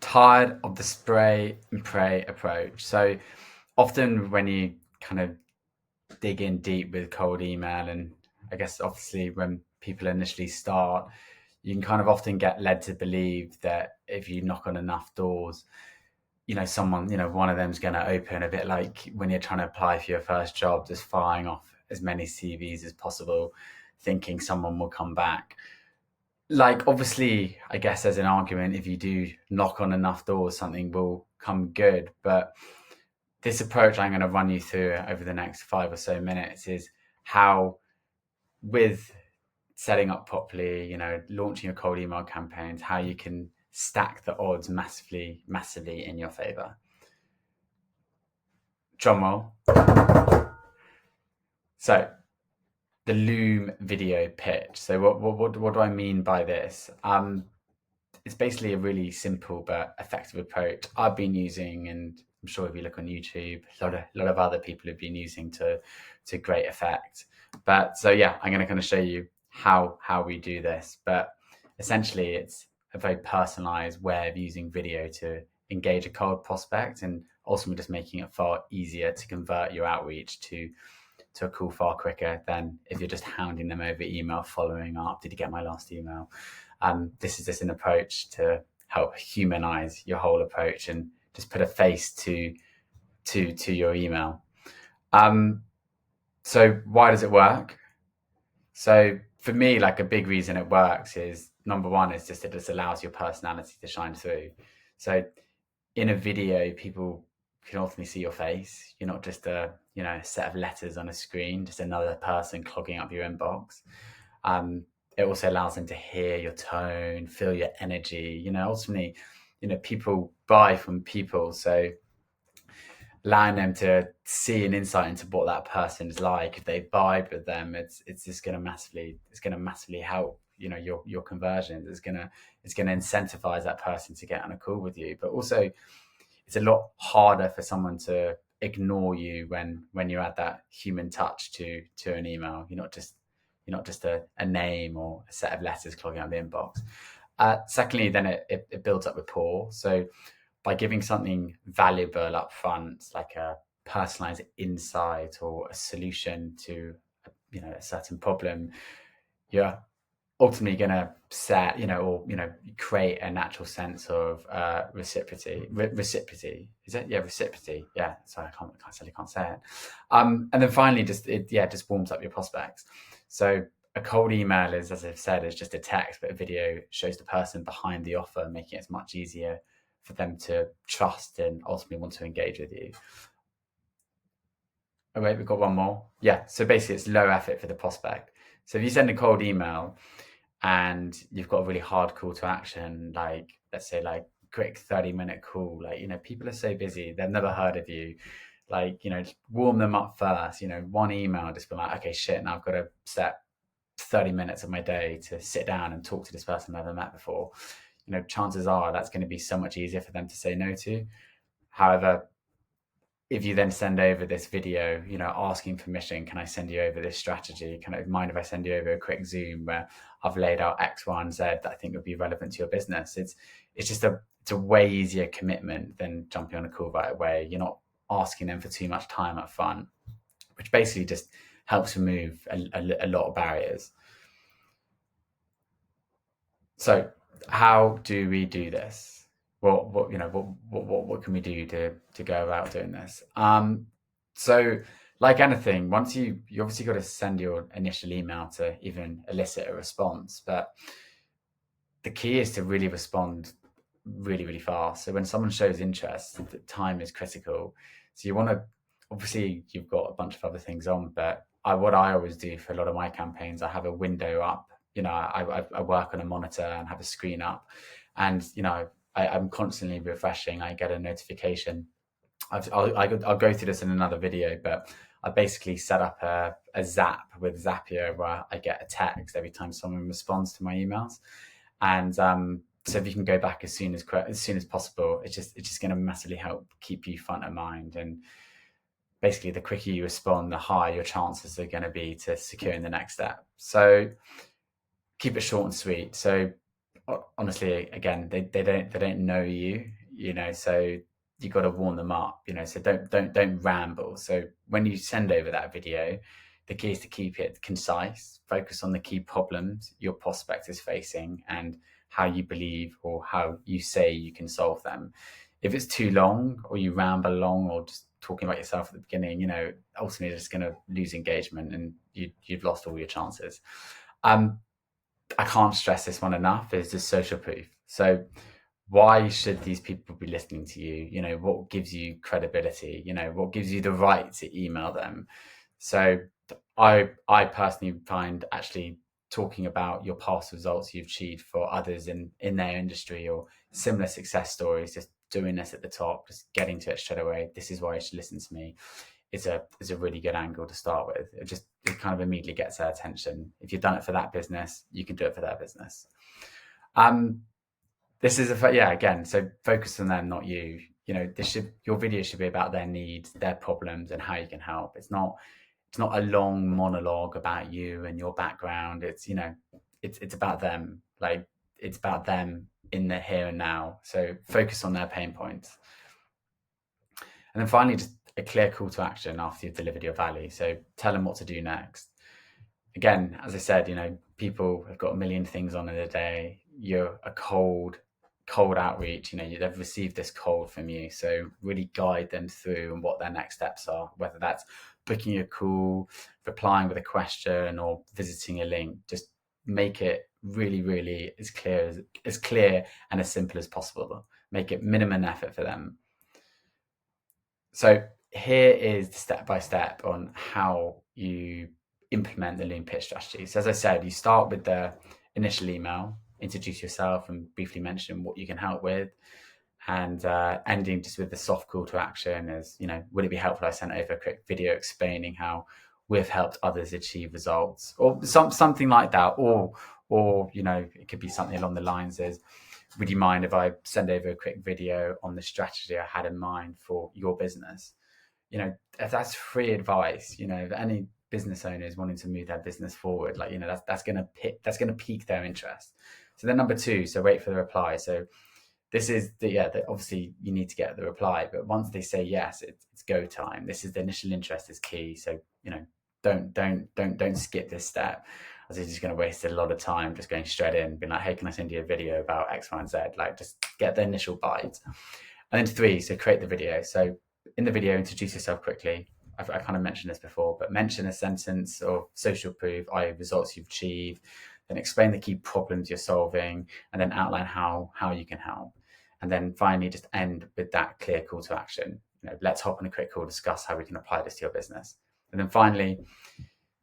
Tired of the spray and pray approach. So often when you kind of dig in deep with cold email, and I guess obviously when people initially start, you can kind of often get led to believe that if you knock on enough doors, someone, one of them's going to open, a bit like when you're trying to apply for your first job, just firing off as many CVs as possible, thinking someone will come back. Like, obviously, I guess there's an argument if you do knock on enough doors, something will come good. But this approach I'm going to run you through over the next 5 or so minutes is how, with setting up properly, launching your cold email campaigns, how you can stack the odds massively, massively in your favor. Drum roll. So, the Loom video pitch. So, what do I mean by this? It's basically a really simple but effective approach I've been using, and I'm sure if you look on YouTube, a lot of other people have been using to great effect. But so yeah, I'm going to kind of show you how we do this. But essentially, it's a very personalized way of using video to engage a cold prospect, and ultimately just making it far easier to convert your outreach to a call far quicker than if you're just hounding them over email, following up. Did you get my last email? This is just an approach to help humanize your whole approach and just put a face to your email. So why does it work? So for me, like, a big reason it works is, number one, is just it just allows your personality to shine through. So in a video, people can ultimately see your face. You're not just a set of letters on a screen, just another person clogging up your inbox. It also allows them to hear your tone, feel your energy. Ultimately, people buy from people, so allowing them to see an insight into what that person is like, if they vibe with them, it's just going to massively help your conversions. It's going to incentivize that person to get on a call with you. But also, it's a lot harder for someone to ignore you when you add that human touch to an email. You're not just a name or a set of letters clogging up the inbox. Secondly, then it builds up rapport. So by giving something valuable up front, like a personalized insight or a solution to a certain problem, you're ultimately going to set, create a natural sense of reciprocity. Reciprocity, is it? Yeah, reciprocity. Yeah. Sorry, I can't say it. And then finally, just warms up your prospects. So a cold email is, as I've said, is just a text, but a video shows the person behind the offer, making it much easier for them to trust and ultimately want to engage with you. Oh wait, we've got one more. Yeah. So basically, it's low effort for the prospect. So if you send a cold email and you've got a really hard call to action, like, let's say, like, quick 30-minute call, like, people are so busy, they've never heard of you, like, just warm them up first. One email, just be like, okay, shit, now I've got to set 30 minutes of my day to sit down and talk to this person I've never met before. Chances are that's going to be so much easier for them to say no to. However, if you then send over this video, asking permission, can I send you over this strategy? Can I mind if I send you over a quick Zoom where I've laid out X, Y, and Z that I think would be relevant to your business? It's a way easier commitment than jumping on a call right away. You're not asking them for too much time up front, which basically just helps remove a lot of barriers. So how do we do this? What can we do to go about doing this? So, like anything, once you obviously got to send your initial email to even elicit a response, but the key is to really respond really, really fast. So when someone shows interest, the time is critical. So you want to, obviously you've got a bunch of other things on, but what I always do for a lot of my campaigns, I have a window up. I work on a monitor and have a screen up, and I'm constantly refreshing. I get a notification. I'll go through this in another video, but I basically set up a Zap with Zapier where I get a text every time someone responds to my emails, and so if you can go back as soon as possible, it's just going to massively help keep you front of mind. And basically, the quicker you respond, the higher your chances are going to be to securing the next step. So keep it short and sweet. So honestly, again, they don't know you, so you got to warm them up, so don't ramble. So when you send over that video, the key is to keep it concise, focus on the key problems your prospect is facing and how you believe or how you say you can solve them. If it's too long or you ramble along or just talking about yourself at the beginning, ultimately you're just going to lose engagement and you've lost all your chances. I can't stress this one enough, is the social proof. So why should these people be listening to you? What gives you credibility? What gives you the right to email them? So I personally find actually talking about your past results you've achieved for others in their industry or similar success stories, just doing this at the top, just getting to it straight away. This is why you should listen to me. Is a really good angle to start with. It kind of immediately gets their attention. If you've done it for that business, you can do it for their business. This is again, so focus on them, not you. Your video should be about their needs, their problems, and how you can help. It's not a long monologue about you and your background. It's about them. Like, it's about them in the here and now. So focus on their pain points. And then finally, just a clear call to action after you've delivered your value. So tell them what to do next. Again, as I said, people have got a million things on in a day. You're a cold outreach. They've received this cold from you. So really guide them through and what their next steps are, whether that's booking a call, replying with a question, or visiting a link. Just make it really, really as clear and as simple as possible. Make it minimum effort for them. So here is the step-by-step on how you implement the LOOM pitch strategy. So as I said, you start with the initial email, introduce yourself and briefly mention what you can help with, and ending just with the soft call to action is, would it be helpful if I sent over a quick video explaining how we've helped others achieve results, or something like that, or it could be something along the lines as, would you mind if I send over a quick video on the strategy I had in mind for your business? If that's free advice, if any business owners wanting to move their business forward, that's going to pique their interest. So then number two, so wait for the reply. So this is obviously you need to get the reply, but once they say yes, it's go time. This is the initial interest is key. So, don't skip this step, as it's just going to waste a lot of time just going straight in, being like, hey, can I send you a video about X, Y, and Z? Like, just get the initial bite. And then three, so create the video. So in the video, introduce yourself quickly. I kind of mentioned this before, but mention a sentence of social proof, i.e. results you've achieved, then explain the key problems you're solving, and then outline how you can help. And then finally, just end with that clear call to action. Let's hop on a quick call, discuss how we can apply this to your business. And then finally,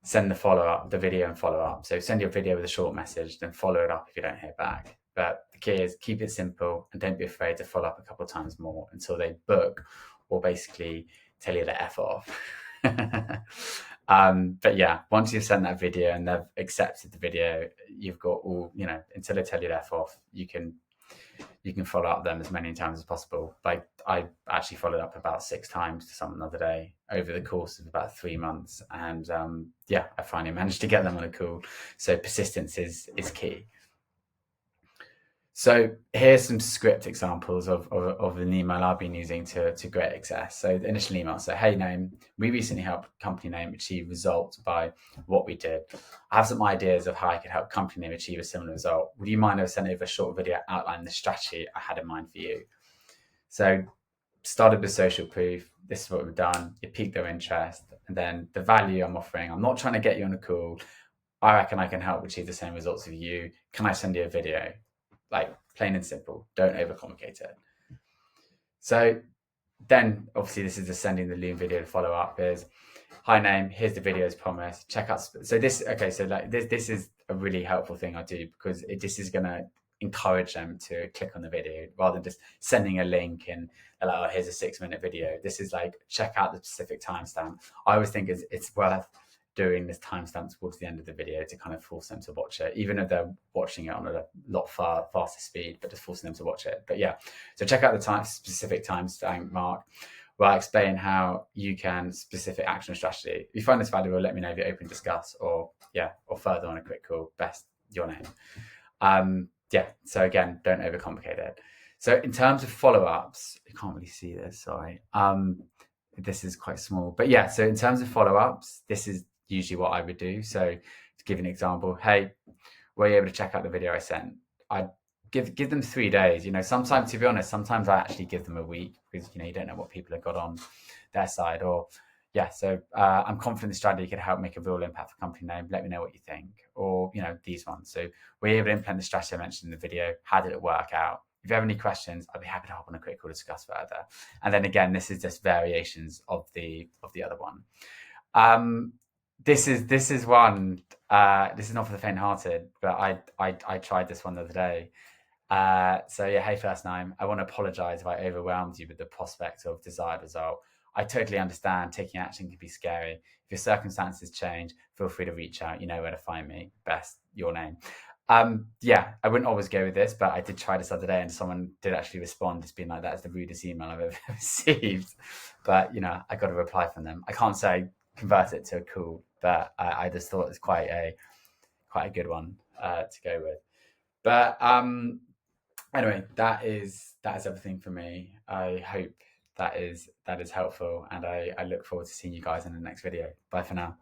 send the video and follow up. So send your video with a short message, then follow it up if you don't hear back. But the key is keep it simple and don't be afraid to follow up a couple of times more until they book or basically tell you to F off. But yeah, once you've sent that video and they've accepted the video, you've got all, until they tell you to F off, you can follow up them as many times as possible. Like, I actually followed up about 6 times to someone the other day over the course of about 3 months. And I finally managed to get them on a call. So persistence is key. So here's some script examples of an email I've been using to great success. So the initial email, so hey name, we recently helped company name achieve results by what we did. I have some ideas of how I could help company name achieve a similar result. Would you mind if I sent over a short video outlining the strategy I had in mind for you? So started with social proof. This is what we've done. It piqued their interest. And then the value I'm offering, I'm not trying to get you on a call. I reckon I can help achieve the same results as you. Can I send you a video? Like, plain and simple. Don't overcomplicate it. So then, obviously, this is the sending the LOOM video to follow up. Is, hi name, here's the video as promised. Check out. So this is a really helpful thing I do, because this is going to encourage them to click on the video rather than just sending a link and they're like, oh, here's a 6-minute video. This is like, check out the specific timestamp. I always think it's worth doing this timestamp towards the end of the video to kind of force them to watch it, even if they're watching it on a lot faster speed, but just forcing them to watch it. But yeah, so check out the specific timestamp mark where I explain how you can specific action strategy. If you find this valuable, let me know if you're open to discuss, or further on a quick call, best your name. yeah, so again, don't overcomplicate it. So in terms of follow-ups, you can't really see this, sorry. This is quite small, but yeah, so in terms of follow-ups, this is usually what I would do. So to give you an example, hey, were you able to check out the video I sent? I'd give them 3 days. Sometimes, to be honest, sometimes I actually give them a week because you don't know what people have got on their side. Or yeah, so I'm confident the strategy could help make a real impact for company name. Let me know what you think. Or these ones. So were you able to implement the strategy I mentioned in the video? How did it work out? If you have any questions, I'd be happy to hop on a quick call to discuss further. And then again, this is just variations of the other one. This is one. This is not for the faint-hearted, but I tried this one the other day. So yeah, hey, first name. I want to apologize if I overwhelmed you with the prospect of desired result. I totally understand taking action can be scary. If your circumstances change, feel free to reach out. You know where to find me. Best, your name. Yeah, I wouldn't always go with this, but I did try this other day and someone did actually respond. It's been like, that is the rudest email I've ever received. But, I got a reply from them. I can't say convert it to a cool, but I just thought it's quite a good one to go with. But anyway, that is everything for me. I hope that is helpful, and I look forward to seeing you guys in the next video. Bye for now.